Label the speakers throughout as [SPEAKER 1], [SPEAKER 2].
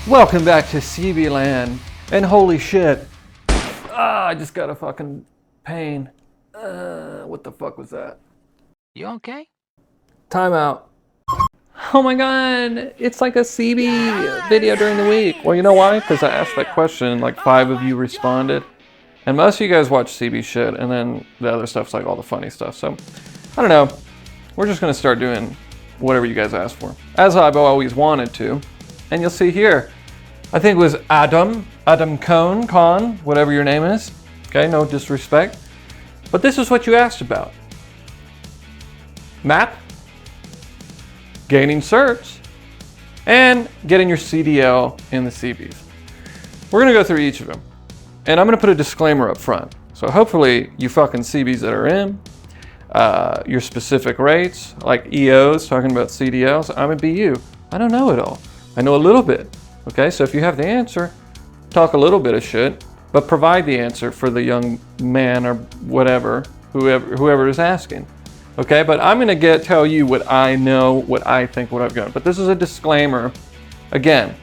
[SPEAKER 1] Welcome back to Seabee land, and holy shit, I just got a fucking pain. What the fuck was that?
[SPEAKER 2] You okay?
[SPEAKER 1] Timeout. Oh my god, it's like a Seabee video during the week. Well, you know why? Because I asked that question and like 5 of you responded. And most of you guys watch Seabee shit, and then the other stuff's like all the funny stuff. So, I don't know. We're just gonna start doing whatever you guys ask for. As I've always wanted to. And you'll see here, I think it was Adam Con, whatever your name is. Okay, no disrespect. But this is what you asked about. Map, gaining certs, and getting your CDL in the Seabees. We're gonna go through each of them. And I'm gonna put a disclaimer up front. So hopefully you fucking Seabees that are in, your specific rates, like EOs talking about CDLs, I'm a BU. I don't know it all. I know a little bit. Okay, so if you have the answer, talk a little bit of shit, but provide the answer for the young man or whatever, whoever is asking. Okay, but I'm gonna tell you what I know, what I think, what I've got. But this is a disclaimer. Again,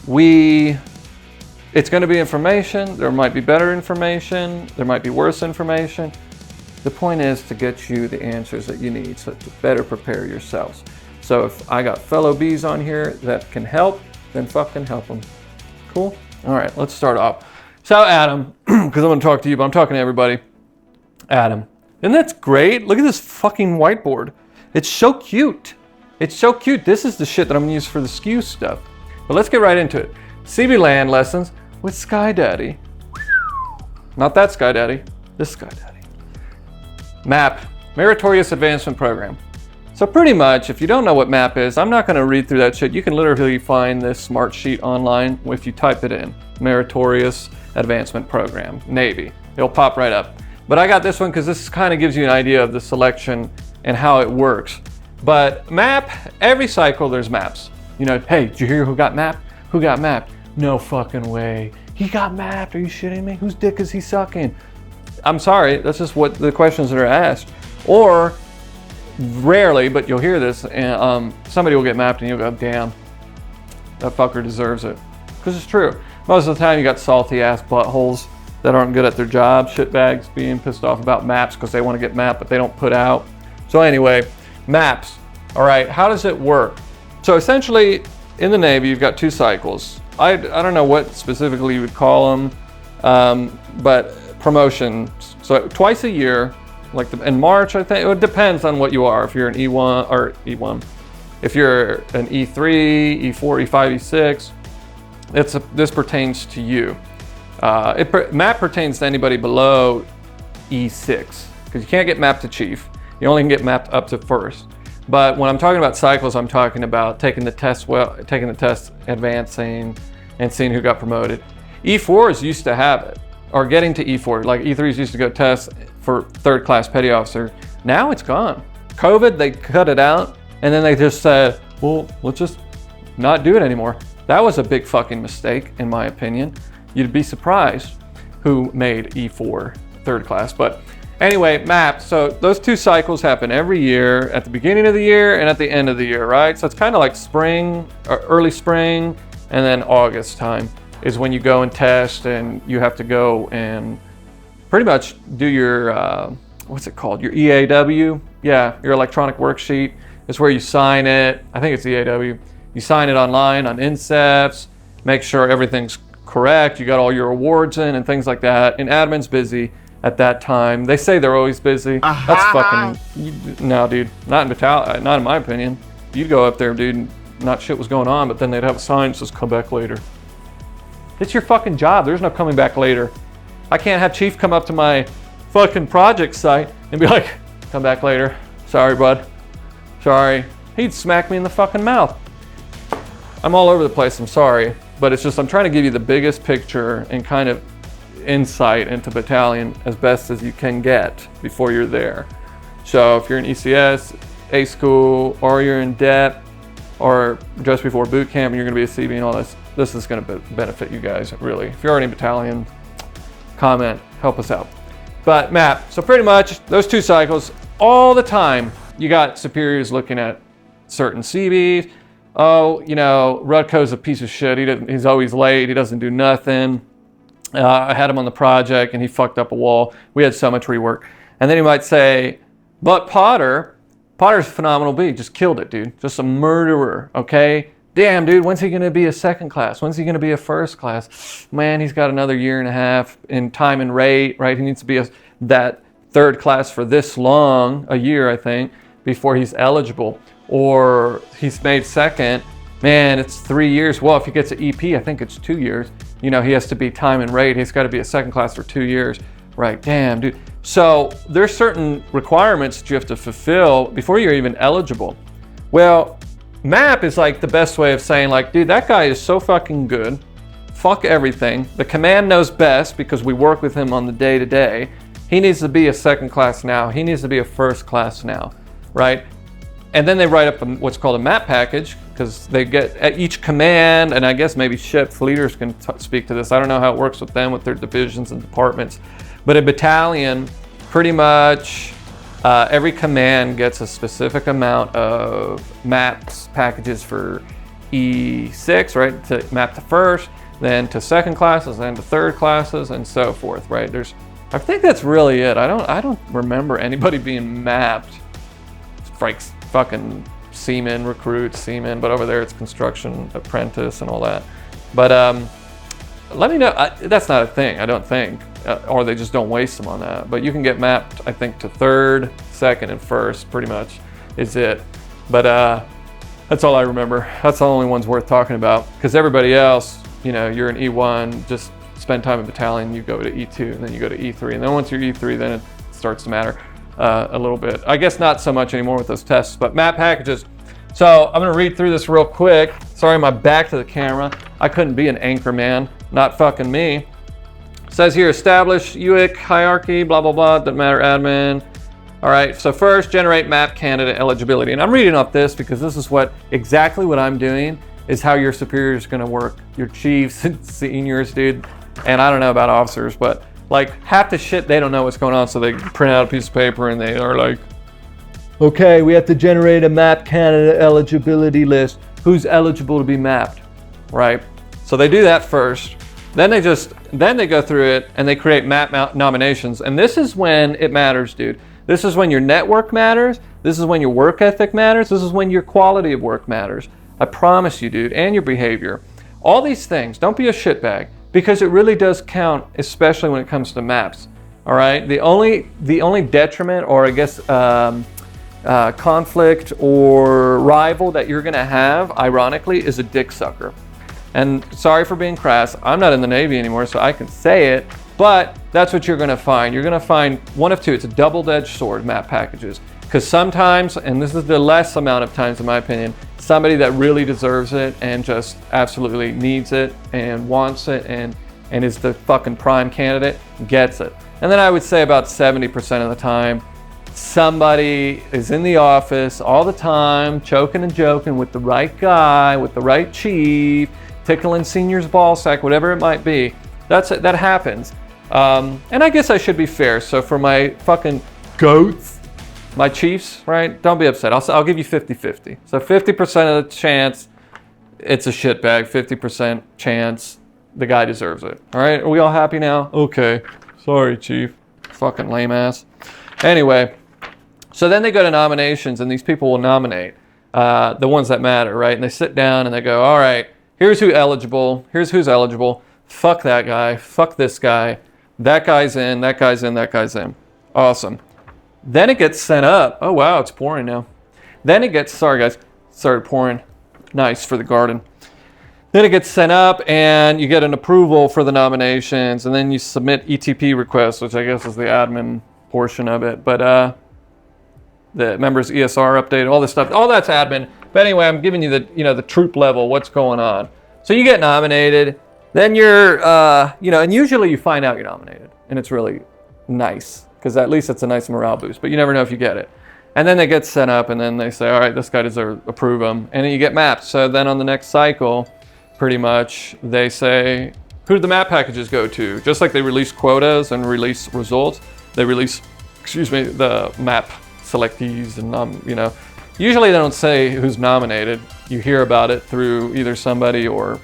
[SPEAKER 1] it's gonna be information. There might be better information. There might be worse information. The point is to get you the answers that you need so to better prepare yourselves. So if I got fellow bees on here that can help, then fucking help them. Cool? All right, let's start off. So Adam, because I'm gonna talk to you, but I'm talking to everybody. Adam, isn't that great? Look at this fucking whiteboard. It's so cute. It's so cute. This is the shit that I'm gonna use for the SKU stuff. But let's get right into it. Seabee land lessons with Sky Daddy. Not that Sky Daddy, this Sky Daddy. MAP, Meritorious Advancement Program. So pretty much, if you don't know what MAP is, I'm not gonna read through that shit. You can literally find this smart sheet online if you type it in. Meritorious Advancement Program, Navy. It'll pop right up. But I got this one because this kind of gives you an idea of the selection and how it works. But MAP, every cycle there's maps. You know, hey, did you hear who got MAP? Who got MAP? No fucking way. He got mapped, are you shitting me? Whose dick is he sucking? I'm sorry, that's just what the questions that are asked. Or, rarely, but you'll hear this, and somebody will get mapped and you'll go, damn, that fucker deserves it. Because it's true. Most of the time you got salty ass buttholes that aren't good at their job, shitbags being pissed off about maps because they want to get mapped but they don't put out. So anyway, maps. All right, how does it work? So essentially, in the Navy, you've got 2 cycles. I don't know what specifically you would call them, but promotions. So twice a year, like in March, I think. It depends on what you are. If you're an E1 or E1, if you're an E3, E4, E5, E6, this pertains to you. MAP pertains to anybody below E6 because you can't get mapped to chief. You only can get mapped up to first. But when I'm talking about cycles, I'm talking about taking the test, advancing, and seeing who got promoted. E4s used to have it, or getting to E4. Like E3s used to go test for 3rd class petty officer. Now it's gone. COVID, they cut it out, and then they just said, well, let's just not do it anymore. That was a big fucking mistake, in my opinion. You'd be surprised who made E4 3rd class. But anyway, MAP, so those 2 cycles happen every year, at the beginning of the year and at the end of the year, right? So it's kind of like spring, or early spring, and then August time is when you go and test, and you have to go and pretty much do your, what's it called? Your EAW? Yeah, your electronic worksheet. It's where you sign it. I think it's EAW. You sign it online on INSEPs, make sure everything's correct. You got all your awards in and things like that. And admin's busy at that time. They say they're always busy. That's fucking, no, dude. Not in Battalion, not in my opinion. You'd go up there, dude, and not shit was going on, but then they'd have a sign that says, come back later. It's your fucking job. There's no coming back later. I can't have Chief come up to my fucking project site and be like, come back later. Sorry, bud. Sorry. He'd smack me in the fucking mouth. I'm all over the place, I'm sorry. But it's just, I'm trying to give you the biggest picture and kind of insight into Battalion as best as you can get before you're there. So if you're in ECS, A school, or you're in DEP, or just before boot camp and you're gonna be a CB and all this is gonna benefit you guys, really. If you're already in Battalion, comment, help us out. But MAP, so pretty much those 2 cycles, all the time, you got superiors looking at certain Seabees, oh, you know, Rutko's a piece of shit. He's always late. He doesn't do nothing. I had him on the project and he fucked up a wall. We had so much rework. And then he might say, but Potter's a phenomenal B. Just killed it, dude. Just a murderer, okay? Damn, dude, when's he going to be a second class? When's he going to be a first class? Man, he's got another year and a half in time and rate, right? He needs to be that third class for this long, a year, I think, before he's eligible. Or he's made second. Man, it's 3 years. Well, if he gets an EP, I think it's 2 years. You know, he has to be time and rate. He's got to be a second class for 2 years. Right, damn, dude. So there's certain requirements that you have to fulfill before you're even eligible. Well, MAP is like the best way of saying, like, dude, that guy is so fucking good. Fuck everything. The command knows best because we work with him on the day-to-day. He needs to be a second class now. He needs to be a first class now, right? And then they write up what's called a MAP package because they get at each command, and I guess maybe ships leaders can speak to this. I don't know how it works with them, with their divisions and departments. But a battalion, pretty much every command gets a specific amount of maps packages for E6, right? To map to first, then to second classes, then to third classes, and so forth, right? I think that's really it. I don't remember anybody being mapped. It's fucking seamen, recruits, seamen, but over there it's construction apprentice and all that. But let me know. That's not a thing, I don't think. Or they just don't waste them on that. But you can get mapped, I think, to third, second, and first, pretty much is it. But that's all I remember. That's the only ones worth talking about. Because everybody else, you know, you're an E1, just spend time in battalion, you go to E2, and then you go to E3. And then once you're E3, then it starts to matter a little bit. I guess not so much anymore with those tests, but map packages. So I'm gonna read through this real quick. Sorry, my back to the camera. I couldn't be an anchor man, not fucking me. It says here, establish UIC hierarchy, blah, blah, blah, doesn't matter, admin. All right, so first, generate map candidate eligibility. And I'm reading off this because this is exactly what I'm doing is how your superior is gonna work. Your chiefs and seniors, dude. And I don't know about officers, but like half the shit, they don't know what's going on. So they print out a piece of paper and they are like, okay, we have to generate a map candidate eligibility list. Who's eligible to be mapped, right? So they do that first. Then they go through it and they create map nominations. And this is when it matters, dude. This is when your network matters. This is when your work ethic matters. This is when your quality of work matters. I promise you, dude, and your behavior. All these things, don't be a shitbag because it really does count, especially when it comes to maps, all right? The only detriment or I guess conflict or rival that you're gonna have, ironically, is a dick sucker. And sorry for being crass, I'm not in the Navy anymore, so I can say it, but that's what you're gonna find. You're gonna find one of two. It's a double-edged sword, map packages. Because sometimes, and this is the less amount of times in my opinion, somebody that really deserves it and just absolutely needs it and wants it and is the fucking prime candidate gets it. And then I would say about 70% of the time, somebody is in the office all the time, choking and joking with the right guy, with the right chief, tickling senior's ball sack, whatever it might be. That happens. And I guess I should be fair. So for my fucking goats, my chiefs, right? Don't be upset. I'll give you 50-50. So 50% of the chance it's a shitbag, 50% chance the guy deserves it. All right, are we all happy now? Okay. Sorry, chief. Fucking lame ass. Anyway, so then they go to nominations and these people will nominate the ones that matter, right? And they sit down and they go, all right, here's who's eligible. Here's who's eligible. Fuck that guy. Fuck this guy. That guy's in. That guy's in. That guy's in. Awesome. Then it gets sent up. Oh, wow, it's pouring now. Then it gets, sorry guys, started pouring. Nice for the garden. Then it gets sent up and you get an approval for the nominations and then you submit ETP requests, which I guess is the admin portion of it. But the members ESR update, all this stuff, all that's admin. But anyway, I'm giving you the troop level, what's going on. So you get nominated, then you're, and usually you find out you're nominated and it's really nice because at least it's a nice morale boost, but you never know if you get it. And then they get sent up and then they say, all right, this guy deserves, approve him. And then you get mapped. So then on the next cycle, pretty much they say, who do the map packages go to? Just like they release quotas and release results, they release, the map selectees and, usually they don't say who's nominated. you hear about it through either somebody or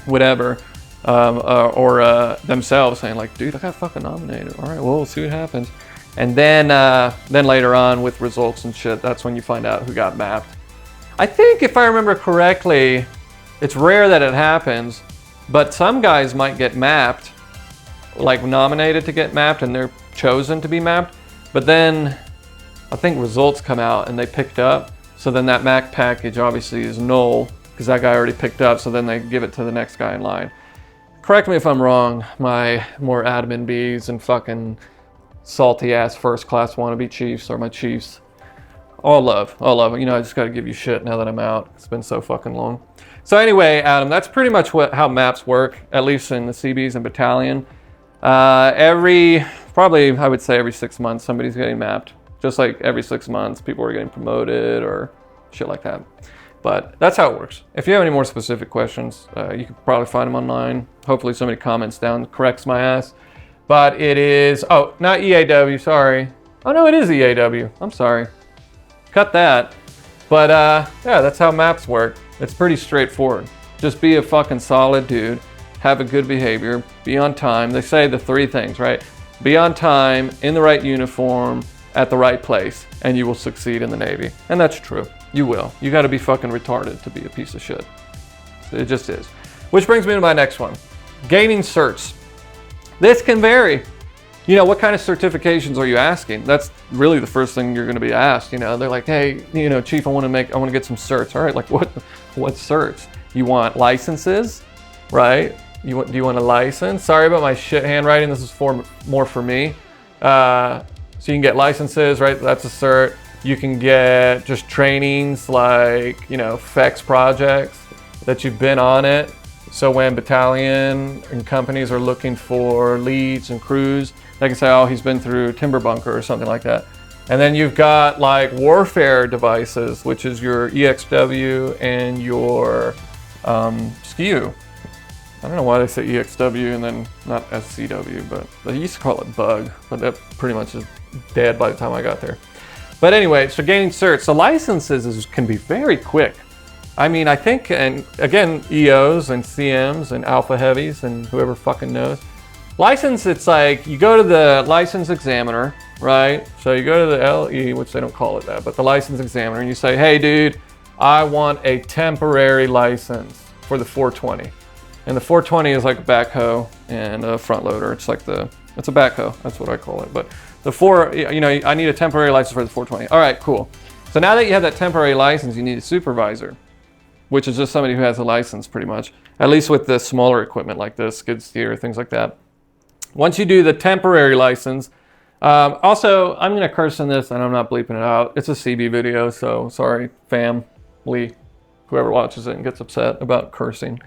[SPEAKER 1] whatever, or themselves saying like, dude, I got fucking nominated. All right, well, we'll see what happens. And then later on with results and shit, that's when you find out who got mapped. I think if I remember correctly, it's rare that it happens, but some guys might get mapped, like nominated to get mapped, and they're chosen to be mapped. But then I think results come out and they picked up. So then that map package obviously is null because that guy already picked up. So then they give it to the next guy in line. Correct me if I'm wrong, my more admin bees and fucking salty ass first class wannabe chiefs are my chiefs. All love. You know, I just got to give you shit now that I'm out. It's been so fucking long. So anyway, Adam, that's pretty much how maps work, at least in the Seabees and Battalion. Probably I would say every 6 months somebody's getting mapped. Just like every 6 months people are getting promoted or shit like that. But that's how it works. If you have any more specific questions, you can probably find them online. Hopefully somebody comments down, corrects my ass. But it is, oh, not EAW, sorry. Oh no, it is EAW, I'm sorry. Cut that. But yeah, that's how maps work. It's pretty straightforward. Just be a fucking solid dude, have a good behavior, be on time. They say the 3 things, right? Be on time, in the right uniform, at the right place, and you will succeed in the Navy. And that's true, you will. You gotta be fucking retarded to be a piece of shit. It just is. Which brings me to my next one. Gaining certs. This can vary. You know, what kind of certifications are you asking? That's really the first thing you're gonna be asked. You know, they're like, hey, you know, Chief, I wanna get some certs. All right, like what certs? You want licenses, right? Do you want a license? Sorry about my shit handwriting. This is more for me. So you can get licenses, right? That's a cert. You can get just trainings like, you know, FEX projects that you've been on it. So when battalion and companies are looking for leads and crews, they can say, oh, he's been through Timber Bunker or something like that. And then you've got like warfare devices, which is your EXW and your SKU. I don't know why they say EXW and then not SCW, but they used to call it bug, but that pretty much is dead by the time I got there. But anyway, so gaining certs, so licenses can be very quick. I mean, I think, and again, EOs and CMs and Alpha Heavies and whoever fucking knows. License, it's like you go to the license examiner, right? So you go to the LE, which they don't call it that, but the license examiner, and you say, hey dude, I want a temporary license for the 420. And the 420 is like a backhoe and a front loader. It's like it's a backhoe, that's what I call it. But you know, I need a temporary license for the 420. All right, cool. So now that you have that temporary license, you need a supervisor, which is just somebody who has a license pretty much, at least with the smaller equipment like this, skid steer, things like that. Once you do the temporary license, also, I'm gonna curse in this and I'm not bleeping it out. It's a CB video, so sorry, family, whoever watches it and gets upset about cursing.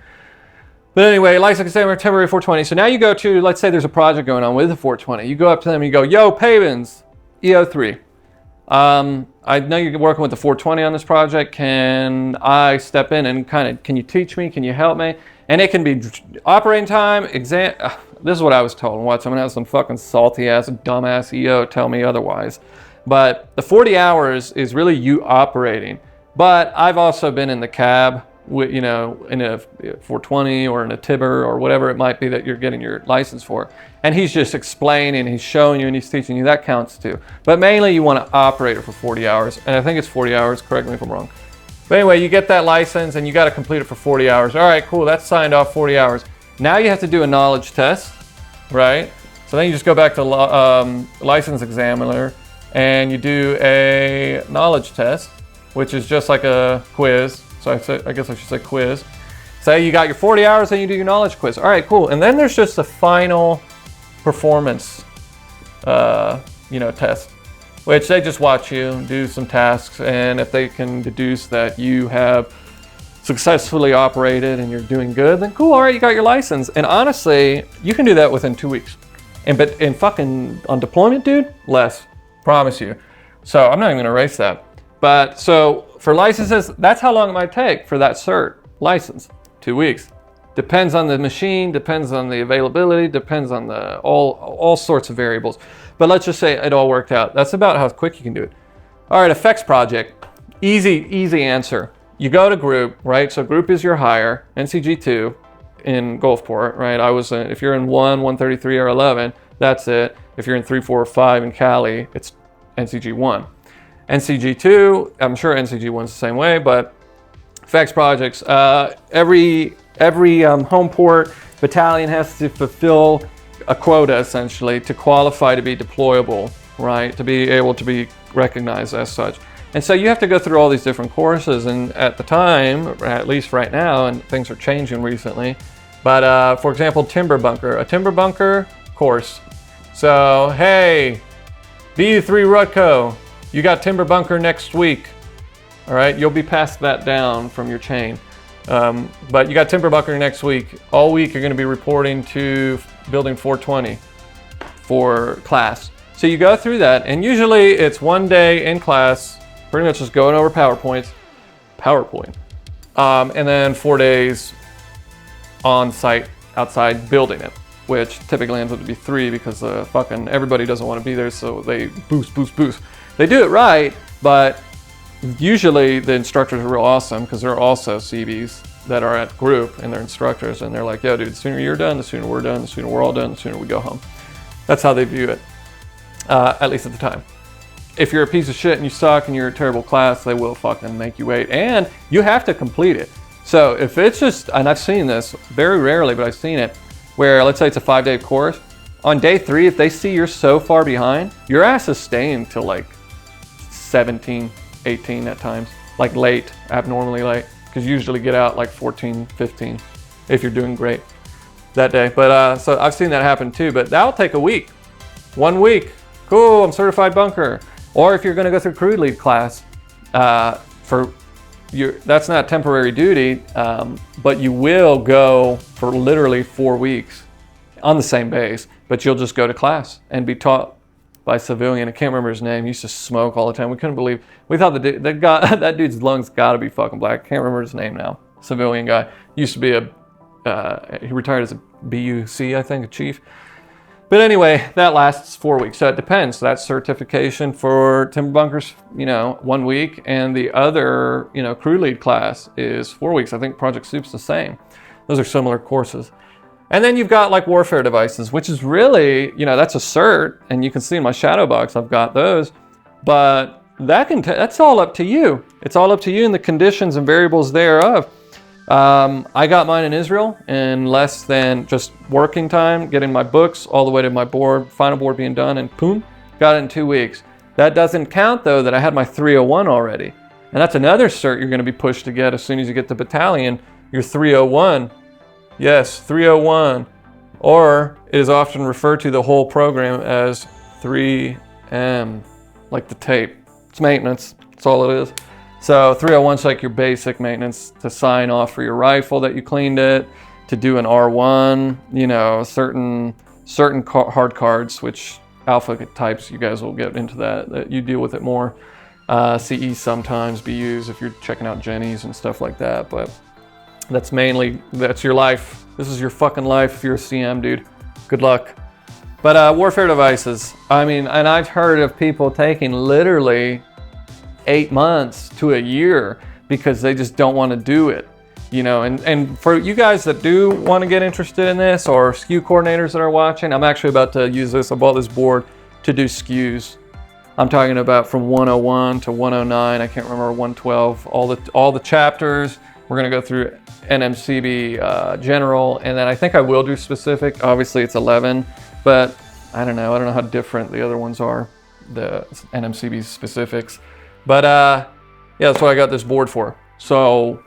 [SPEAKER 1] But anyway, license examiner, temporary 420. So now you go to, let's say there's a project going on with the 420. You go up to them and you go, yo, Pavens, EO3. I know you're working with the 420 on this project. Can I step in and can you teach me? Can you help me? And it can be operating time, exam. This is what I was told. Watch, I'm gonna have some fucking salty ass, dumbass EO tell me otherwise. But the 40 hours is really you operating. But I've also been in the cab, you know, in a 420 or in a Tibber or whatever it might be that you're getting your license for. And he's just explaining, he's showing you and he's teaching you, that counts too. But mainly you want to operate it for 40 hours. And I think it's 40 hours, correct me if I'm wrong. But anyway, you get that license and you got to complete it for 40 hours. All right, cool, that's signed off 40 hours. Now you have to do a knowledge test, right? So then you just go back to license examiner and you do a knowledge test, which is just like a quiz. So I guess I should say quiz. Say you got your 40 hours, then you do your knowledge quiz. All right, cool. And then there's just a final performance, you know, test, which they just watch you do some tasks, and if they can deduce that you have successfully operated and you're doing good, then cool. All right, you got your license. And honestly, you can do that within 2 weeks. But fucking on deployment, dude, less. Promise you. So I'm not even gonna erase that. But so for licenses, that's how long it might take for that cert license. 2 weeks. Depends on the machine, depends on the availability, depends on the all sorts of variables. But let's just say it all worked out. That's about how quick you can do it. All right, effects project. Easy answer. you go to group, right? So group is your higher, NCG2 in Gulfport, right? If you're in 1, 133, or 11, that's it. If you're in 3, 4, or 5 in Cali, it's NCG1. NCG2, I'm sure NCG1 is the same way, but FACS projects, every home port battalion has to fulfill a quota essentially to qualify to be deployable, right? To be able to be recognized as such. And so you have to go through all these different courses, and at the time, or at least right now, and things are changing recently, but for example, timber bunker, a timber bunker course. So, hey, BU3 Rutco, you got timber bunker next week. All right, you'll be passed that down from your chain. But you got timber bunker next week. All week you're gonna be reporting to building 420 for class. So you go through that, and usually it's one day in class, pretty much just going over PowerPoint, and then 4 days on site outside building it, which typically ends up to be 3 because fucking everybody doesn't want to be there, so they boost. They do it right, but usually the instructors are real awesome because they're also Seabees that are at group and they're instructors, and they're like, yo dude, the sooner you're done, the sooner we're done, the sooner we're all done, the sooner we go home. That's how they view it, at least at the time. If you're a piece of shit and you suck and you're a terrible class, they will fucking make you wait, and you have to complete it. So if it's just, and I've seen this very rarely, but I've seen it, where let's say it's a 5-day course, on day 3, if they see you're so far behind, your ass is staying till like 17, 18 at times, like late, abnormally late, because you usually get out like 14, 15 if you're doing great that day. But so I've seen that happen too, but that'll take a week. 1 week, cool, I'm certified bunker. Or if you're gonna go through crew lead class, that's not temporary duty, but you will go for literally 4 weeks on the same base, but you'll just go to class and be taught by a civilian. I can't remember his name. He used to smoke all the time. We couldn't believe, we thought that dude's lungs gotta be fucking black. Can't remember his name now. Civilian guy. Used to be he retired as a BUC, I think, a chief. But anyway, that lasts 4 weeks. So it depends. So that's certification for timber bunkers, 1 week. And the other, crew lead class is 4 weeks. I think Project Soup's the same. Those are similar courses. And then you've got like warfare devices, which is really, that's a cert. And you can see in my shadow box, I've got those. But that's all up to you. It's all up to you and the conditions and variables thereof. I got mine in Israel in less than just working time, getting my books all the way to my board, final board being done, and boom, got it in 2 weeks. That doesn't count though that I had my 301 already. And that's another cert you're gonna be pushed to get as soon as you get to battalion, your 301. Yes, 301. Or it is often referred to the whole program as 3M, like the tape. It's maintenance, that's all it is. So 301 is like your basic maintenance to sign off for your rifle that you cleaned it, to do an R1, certain hard cards, which alpha types, you guys will get into that you deal with it more. CE sometimes be used if you're checking out Jennies and stuff like that, but that's your life. This is your fucking life if you're a CM, dude. Good luck. But warfare devices, and I've heard of people taking literally 8 months to a year because they just don't want to do it, and for you guys that do want to get interested in this, or SKU coordinators that are watching, I'm actually about to use this. I bought this board to do SKUs. I'm talking about from 101 to 109. I can't remember 112. All the chapters. We're gonna go through NMCB general, and then I think I will do specific. Obviously, it's 11, but I don't know how different the other ones are, the NMCB specifics. But yeah, that's what I got this board for. So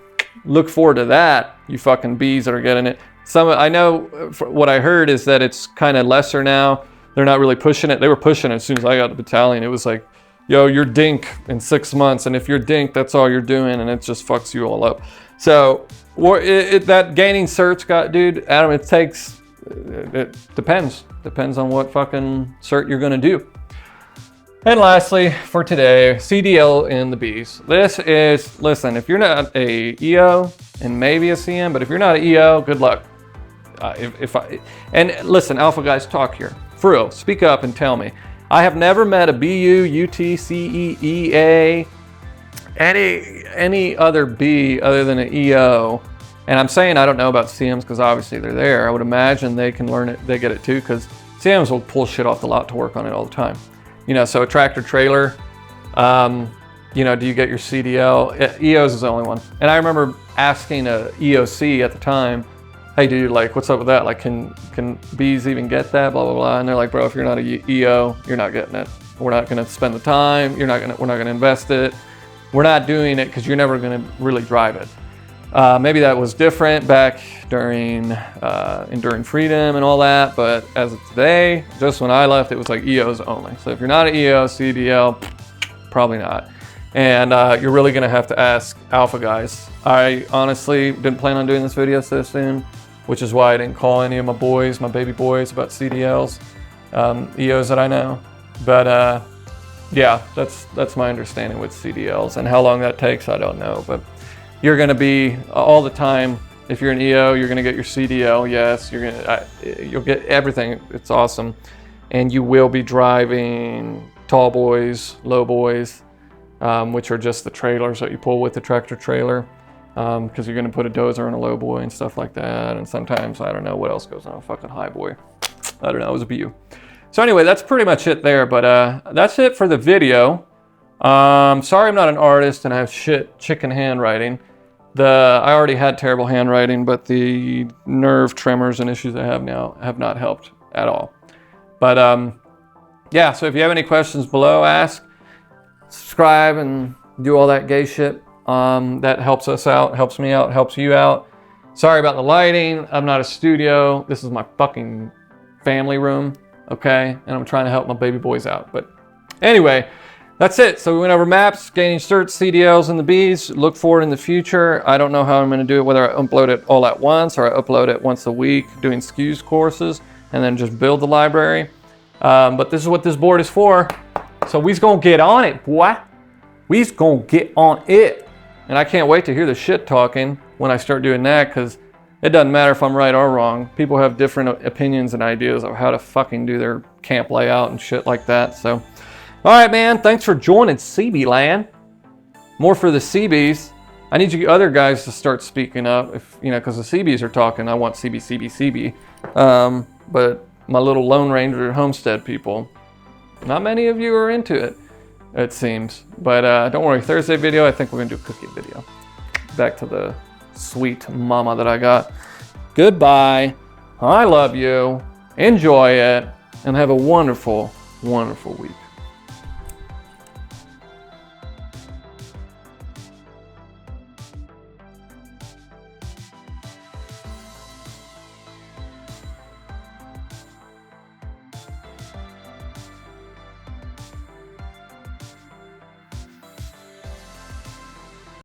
[SPEAKER 1] look forward to that, you fucking bees that are getting it. I know what I heard is that it's kind of lesser now. They're not really pushing it. They were pushing it as soon as I got to battalion. It was like, yo, you're dink in 6 months, and if you're dink, that's all you're doing, and it just fucks you all up. So that gaining certs dude, Adam, it depends on what fucking cert you're gonna do. And lastly, for today, CDL in the Bees. Listen, if you're not a EO and maybe a CM, but if you're not an EO, good luck. And listen, Alpha guys, talk here. For real, speak up and tell me. I have never met a BU, UT, CE, EA, any other B other than an EO, and I'm saying I don't know about CMs because obviously they're there. I would imagine they can learn it, they get it too, because CMs will pull shit off the lot to work on it all the time. You know, so a tractor trailer, you know, do you get your CDL? EOS is the only one. And I remember asking a EOC at the time, hey dude, like what's up with that? Like can Bs even get that? Blah, blah, blah. And they're like, bro, if you're not a EO, you're not getting it. We're not gonna spend the time. We're not gonna invest it. We're not doing it because you're never gonna really drive it. Maybe that was different back during Enduring Freedom and all that, but as of today, just when I left, it was like EOs only. So if you're not an EO, CDL, probably not. And you're really gonna have to ask alpha guys. I honestly didn't plan on doing this video so soon, which is why I didn't call any of my boys, my baby boys, about CDLs, EOs that I know. But yeah, that's my understanding with CDLs, and how long that takes, I don't know. But you're gonna be all the time. If you're an EO, you're gonna get your CDL. Yes, you'll get everything. It's awesome, and you will be driving tall boys, low boys, which are just the trailers that you pull with the tractor trailer, because you're gonna put a dozer on a low boy and stuff like that. And sometimes I don't know what else goes on a fucking high boy. I don't know. It was a BU. So anyway, that's pretty much it there. But that's it for the video. Sorry I'm not an artist and I have chicken handwriting. I already had terrible handwriting, but the nerve tremors and issues I have now have not helped at all. But yeah, so if you have any questions below, ask, subscribe, and do all that gay shit. That helps us out, helps me out, helps you out. Sorry about the lighting. I'm not a studio. This is my fucking family room, okay? And I'm trying to help my baby boys out. But anyway, that's it. So we went over maps, gaining certs, CDLs, and the Bs. Look for it in the future. I don't know how I'm going to do it, whether I upload it all at once or I upload it once a week doing SKUs courses and then just build the library. But this is what this board is for. So we's going to get on it, boy. We's going to get on it. And I can't wait to hear the shit talking when I start doing that, because it doesn't matter if I'm right or wrong. People have different opinions and ideas of how to fucking do their camp layout and shit like that. So, all right, man. Thanks for joining Seabee Land. More for the Seabees. I need you other guys to start speaking up, if you know, because the Seabees are talking. I want Seabee. But my little Lone Ranger homestead people, not many of you are into it, it seems. But don't worry, Thursday video, I think we're gonna do a cookie video. Back to the sweet mama that I got. Goodbye. I love you. Enjoy it, and have a wonderful, wonderful week.